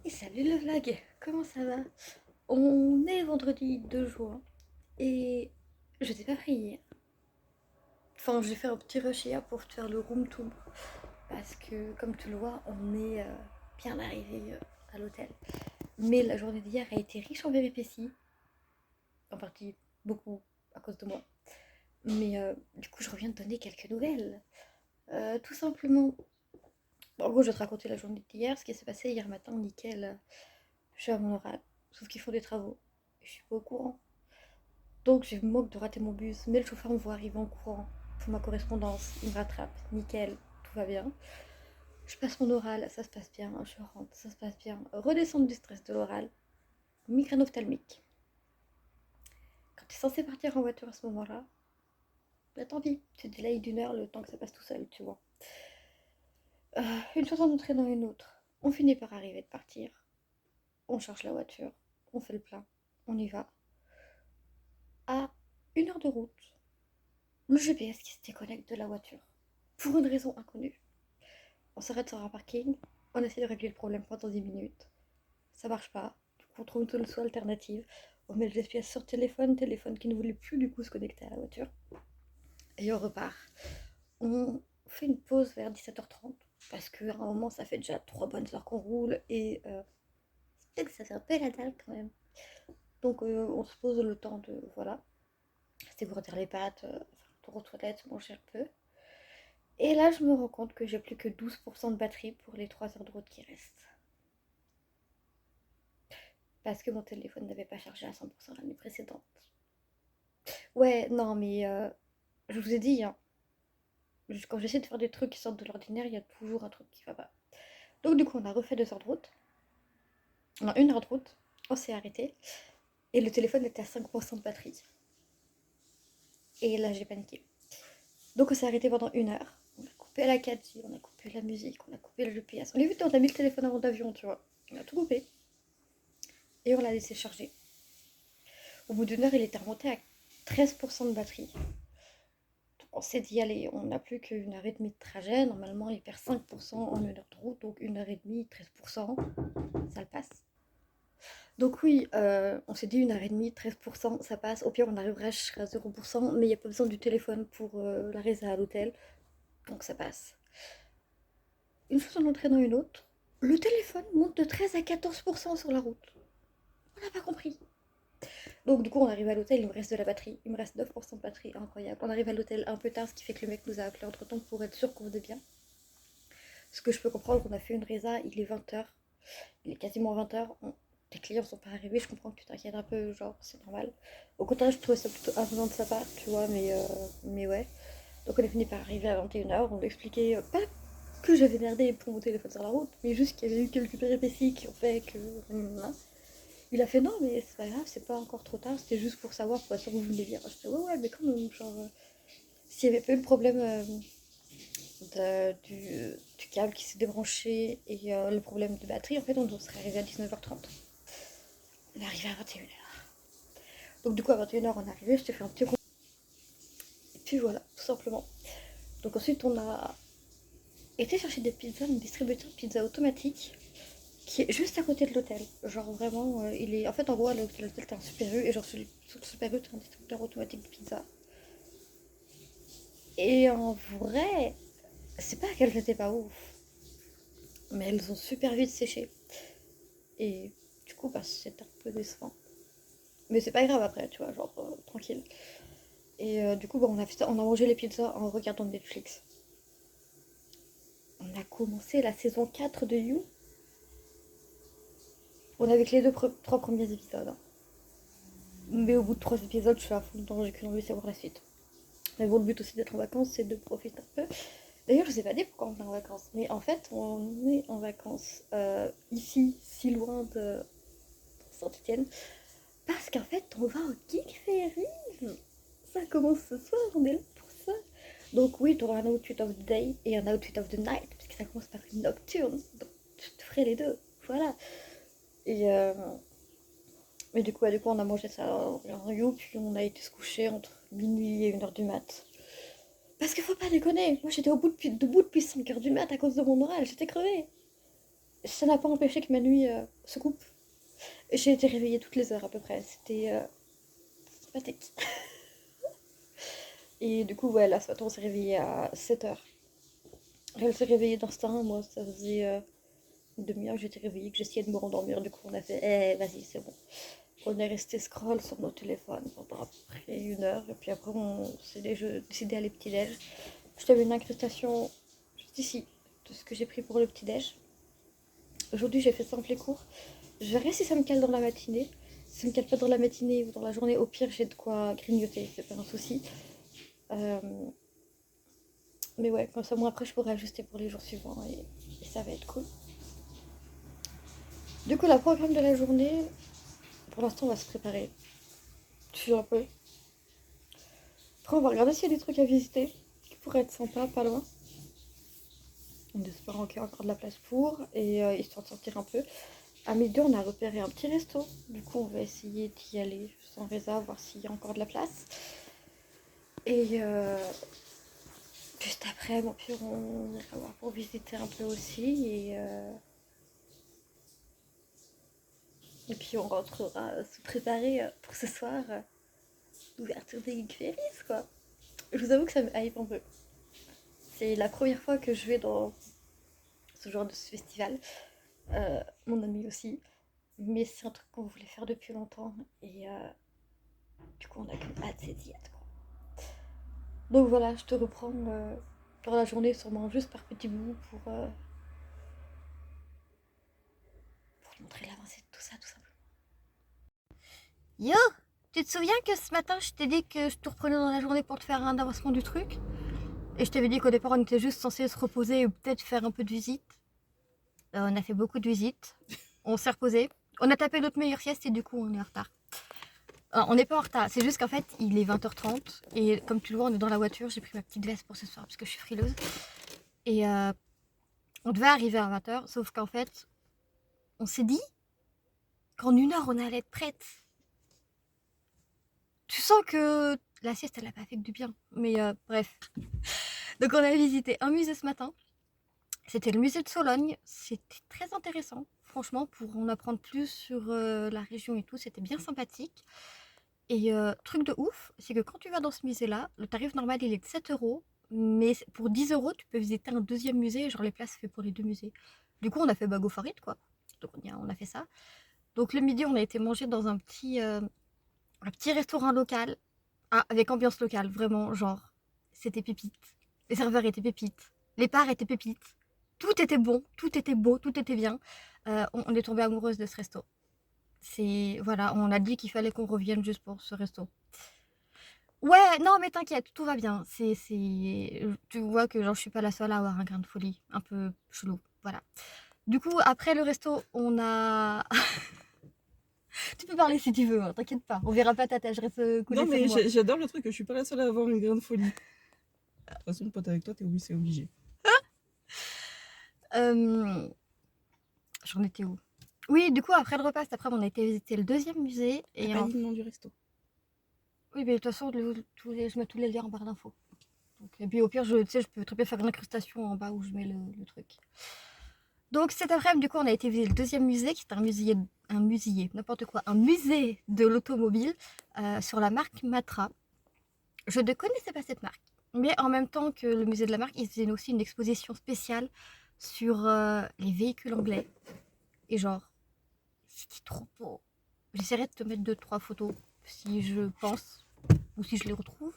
Et salut le vlog, comment ça va? On est vendredi 2 juin et je t'ai pas pris hier. Enfin, j'ai fait un petit rush hier pour faire le room tour parce que, comme tu le vois, on est bien arrivé à l'hôtel. Mais la journée d'hier a été riche en péripéties, en partie beaucoup à cause de moi. Mais du coup, je reviens te donner quelques nouvelles. Tout simplement, en gros, je vais te raconter la journée d'hier, ce qui s'est passé hier matin, nickel. Je suis à mon oral, sauf qu'ils font des travaux. Je suis pas au courant. Donc je me moque de rater mon bus, mais le chauffeur me voit arriver en courant pour ma correspondance, il me rattrape, nickel, tout va bien. Je passe mon oral, ça se passe bien, je rentre, ça se passe bien. Redescendre du stress de l'oral, migraine ophtalmique. Quand tu es censé partir en voiture à ce moment-là, bah tant pis, tu délayes d'une heure le temps que ça passe tout seul, tu vois. Une chose en entraînant une autre, on finit par arriver de partir. On charge la voiture, on fait le plein, on y va. À 1 heure de route, le GPS qui se déconnecte de la voiture. Pour une raison inconnue. On s'arrête sur un parking, on essaie de régler le problème pendant 10 minutes. Ça marche pas, du coup on trouve une solution alternative. On met le GPS sur téléphone qui ne voulait plus du coup se connecter à la voiture. Et on repart. On fait une pause vers 17h30 parce qu'à un moment ça fait déjà 3 bonnes heures qu'on roule et c'est peut-être que ça fait un peu la dalle quand même. Donc on se pose le temps de voilà, se dégourdir les pattes, faire un tour aux toilettes, manger un peu. Et là, je me rends compte que j'ai plus que 12% de batterie pour les 3 heures de route qui restent. Parce que mon téléphone n'avait pas chargé à 100% l'année précédente. Ouais, non, mais je vous ai dit, hein, quand j'essaie de faire des trucs qui sortent de l'ordinaire, il y a toujours un truc qui va pas. Donc du coup, on a refait 2 heures de route. Non, 1 heure de route. On s'est arrêté. Et le téléphone était à 5% de batterie. Et là, j'ai paniqué. Donc on s'est arrêté pendant 1 heure. On a coupé la 4G, on a coupé la musique, on a coupé le GPS. On a vu, on a mis le téléphone avant d'avion, tu vois. On a tout coupé. Et on l'a laissé charger. Au bout d'1 heure, il était remonté à 13% de batterie. Donc on s'est dit, allez, on n'a plus qu'une heure et demie de trajet. Normalement, il perd 5% en 1 heure de route. Donc 1 heure et demie, 13%, ça le passe. Donc oui, on s'est dit 1 heure et demie, 13%, ça passe. Au pire, on arrivera jusqu'à 0%, mais il n'y a pas besoin du téléphone pour la résa à l'hôtel. Donc ça passe. Une chose en entraînant une autre, le téléphone monte de 13 à 14% sur la route. On n'a pas compris. Donc du coup on arrive à l'hôtel, il me reste de la batterie, il me reste 9% de batterie, incroyable. On arrive à l'hôtel un peu tard, ce qui fait que le mec nous a appelé entre temps pour être sûr qu'on venait bien. Ce que je peux comprendre, on a fait une résa, il est 20h, il est quasiment 20h, les clients sont pas arrivés, je comprends que tu t'inquiètes un peu, genre c'est normal. Au contraire, je trouvais ça plutôt avenant de sa part, tu vois, mais ouais. Donc on est fini par arriver à 21h, on lui expliquait pas que j'avais merdé pour mon téléphone sur la route, mais juste qu'il y avait eu quelques péripéties qui ont fait que... Il a fait non, mais c'est pas grave, c'est pas encore trop tard, c'était juste pour savoir pour être sûr que vous venez bien. Je fais ouais, mais quand même, genre, s'il y avait pas eu le problème du câble qui s'est débranché et le problème de batterie, en fait, on serait arrivé à 19h30. On est arrivé à 21h. Donc, du coup, à 21h, on est arrivé, je t'ai fait un petit roux. Et puis voilà, tout simplement. Donc, ensuite, on a été chercher des pizzas, un distributeur de pizza automatique qui est juste à côté de l'hôtel. Genre vraiment, il est. En fait, en gros, à l'hôtel, t'as un Super U, et genre sur le Super U, t'as un distributeur automatique de pizza. Et en vrai, c'est pas qu'elles étaient pas ouf, mais elles ont super vite séché. Et du coup, bah, c'était un peu décevant. Mais c'est pas grave après, tu vois, genre tranquille. Et du coup, bah, on a mangé les pizzas en regardant Netflix. On a commencé la saison 4 de You. On avait que les 3 premiers épisodes, hein. Mais au bout de 3 épisodes, je suis à fond dedans, j'ai qu'une envie de savoir la suite. Mais bon, le but aussi d'être en vacances, c'est de profiter un peu. D'ailleurs, je sais pas dit pourquoi on est en vacances, mais en fait, on est en vacances ici, si loin de Saint-Étienne, parce qu'en fait, on va au Geek Ferry. Ça commence ce soir, on est là pour ça. Donc oui, tu auras un outfit of the day et un outfit of the night, parce que ça commence par une nocturne. Donc je te ferai les deux. Voilà. Et mais du coup, on a mangé ça en You, puis on a été se coucher entre minuit et 1 heure du mat. Parce qu'il faut pas déconner, moi j'étais debout depuis 5 heures du mat à cause de mon oral, j'étais crevée. Ça n'a pas empêché que ma nuit se coupe. J'ai été réveillée toutes les heures à peu près, c'était sympathique. Et du coup, ouais, là ce matin on s'est réveillé à 7 heures. Elle s'est réveillée d'instinct, moi ça faisait une demi-heure que j'étais réveillée, que j'essayais de me rendormir, du coup on a fait, vas-y c'est bon. On est resté scroll sur nos téléphones pendant à peu près 1 heure, et puis après on s'est décidé d'aller petit-déj. Je t'avais une incrustation juste ici, de ce que j'ai pris pour le petit-déj. Aujourd'hui j'ai fait simple et court. Je verrai si ça me cale dans la matinée. Si ça me cale pas dans la matinée ou dans la journée, au pire j'ai de quoi grignoter, c'est pas un souci. Euh, mais ouais, comme ça moi après je pourrais ajuster pour les jours suivants et ça va être cool. Du coup, la programme de la journée, pour l'instant, on va se préparer. Je suis un peu. Après, on va regarder s'il y a des trucs à visiter qui pourraient être sympas, pas loin. En espérant qu'il y a encore de la place pour, et histoire de sortir un peu. À midi, on a repéré un petit resto. Du coup, on va essayer d'y aller sans réserve, voir s'il y a encore de la place. Et juste après, bon, puis on ira voir pour visiter un peu aussi. Et puis, on rentrera se préparer pour ce soir. L'ouverture des Geek Ferries, quoi. Je vous avoue que ça me hype un peu. C'est la première fois que je vais dans ce genre de festival. Mon ami aussi. Mais c'est un truc qu'on voulait faire depuis longtemps. Et du coup, on a qu'une hâte, c'est d'y être, quoi. Donc voilà, je te reprends dans la journée, sûrement juste par petits bouts pour te montrer l'avancée de tout ça, tout simplement. Yo! Tu te souviens que ce matin, je t'ai dit que je te reprenais dans la journée pour te faire un avancement du truc? Et je t'avais dit qu'au départ, on était juste censé se reposer ou peut-être faire un peu de visite. On a fait beaucoup de visites. On s'est reposé. On a tapé notre meilleure sieste et du coup, on est en retard. On n'est pas en retard, c'est juste qu'en fait, il est 20h30 et comme tu le vois, on est dans la voiture. J'ai pris ma petite veste pour ce soir parce que je suis frileuse. Et on devait arriver à 20h, sauf qu'en fait, on s'est dit qu'en 1 heure, on allait être prête. Tu sens que la sieste, elle n'a pas fait que du bien. Mais bref. Donc, on a visité un musée ce matin. C'était le musée de Sologne. C'était très intéressant. Franchement, pour en apprendre plus sur la région et tout, c'était bien sympathique. Et truc de ouf, c'est que quand tu vas dans ce musée-là, le tarif normal, il est de 7 €. Mais pour 10 €, tu peux visiter un deuxième musée. Genre, les places, c'est pour les deux musées. Du coup, on a fait go for it, quoi. Donc, on a fait ça. Donc, le midi, on a été manger dans un petit restaurant local. Ah, avec ambiance locale, vraiment, genre, c'était pépite. Les serveurs étaient pépites. Les parts étaient pépites. Tout était bon, tout était beau, tout était bien. On est tombé amoureuse de ce resto. Voilà, on a dit qu'il fallait qu'on revienne juste pour ce resto. Ouais, non, mais t'inquiète, tout va bien. Tu vois que genre, je suis pas la seule à avoir un grain de folie, un peu chelou, voilà. Du coup, après le resto, on a... Tu peux parler si tu veux, hein, t'inquiète pas. On verra pas ta tête, je reste coulée Non, sur mais moi. j'adore le truc que je suis pas la seule à avoir une grain de folie. De toute façon, pote avec toi, c'est obligé. Euh, J'en étais où? Oui, du coup, après le repas, cet après-midi, on a été visiter le deuxième musée. T'as pas dit le nom du resto. Oui, mais de toute façon, je mets tous les liens en barre d'infos. Et puis au pire, tu sais, je peux très bien faire une incrustation en bas où je mets le truc. Donc cet après-midi, du coup, on a été visiter le deuxième musée, qui est n'importe quoi, un musée de l'automobile sur la marque Matra. Je ne connaissais pas cette marque, mais en même temps que le musée de la marque, ils faisaient aussi une exposition spéciale sur les véhicules anglais. Et genre, c'était trop beau. J'essaierai de te mettre 2-3 photos si je pense ou si je les retrouve.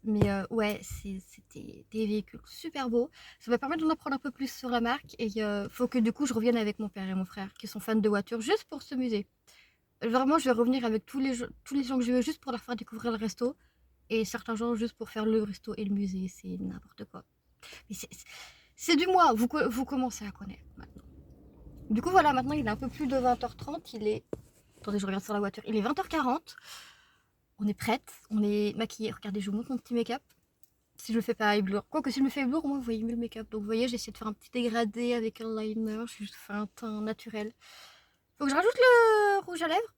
Mais ouais, c'était des véhicules super beaux. Ça va permettre d'en apprendre un peu plus sur la marque. Et faut que du coup, je revienne avec mon père et mon frère qui sont fans de voitures juste pour ce musée. Vraiment, je vais revenir avec tous les gens que je veux juste pour leur faire découvrir le resto. Et certains gens juste pour faire le resto et le musée. C'est n'importe quoi. Mais c'est du mois, vous commencez à connaître maintenant. Du coup, voilà, maintenant il est un peu plus de 20h30, il est... Attendez, je regarde sur la voiture. Il est 20h40, on est prête, on est maquillée. Regardez, je vous montre mon petit make-up. Si je le fais pas eyeliner. Quoique si je me fais eyeliner, au moins vous voyez mieux le make-up. Donc vous voyez, j'essaie de faire un petit dégradé avec un liner, je fais un teint naturel. Faut que je rajoute le rouge à lèvres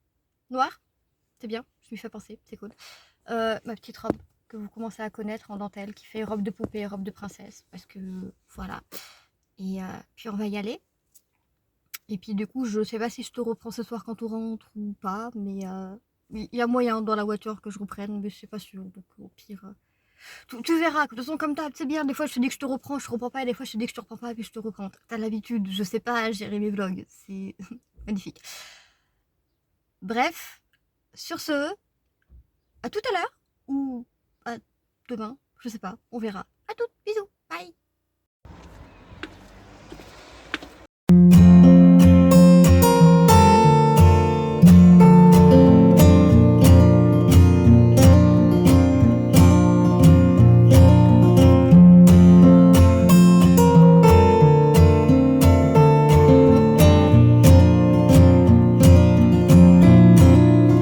noir, c'est bien, je m'y fais penser, c'est cool. Ma petite robe que vous commencez à connaître en dentelle, qui fait robe de poupée, robe de princesse, parce que voilà. Et puis on va y aller. Et puis du coup, je sais pas si je te reprends ce soir quand on rentre ou pas, mais il y a moyen dans la voiture que je reprenne, mais c'est pas sûr. Donc au pire, tu verras. De toute façon, comme t'as, c'est bien. Des fois, je te dis que je te reprends, je te reprends pas. Et des fois, je te dis que je te reprends pas, et puis je te reprends. T'as l'habitude. Je sais pas gérer mes vlogs. C'est magnifique. Bref, sur ce, à tout à l'heure ou à demain, je sais pas. On verra. À toutes. Bisous. Bye.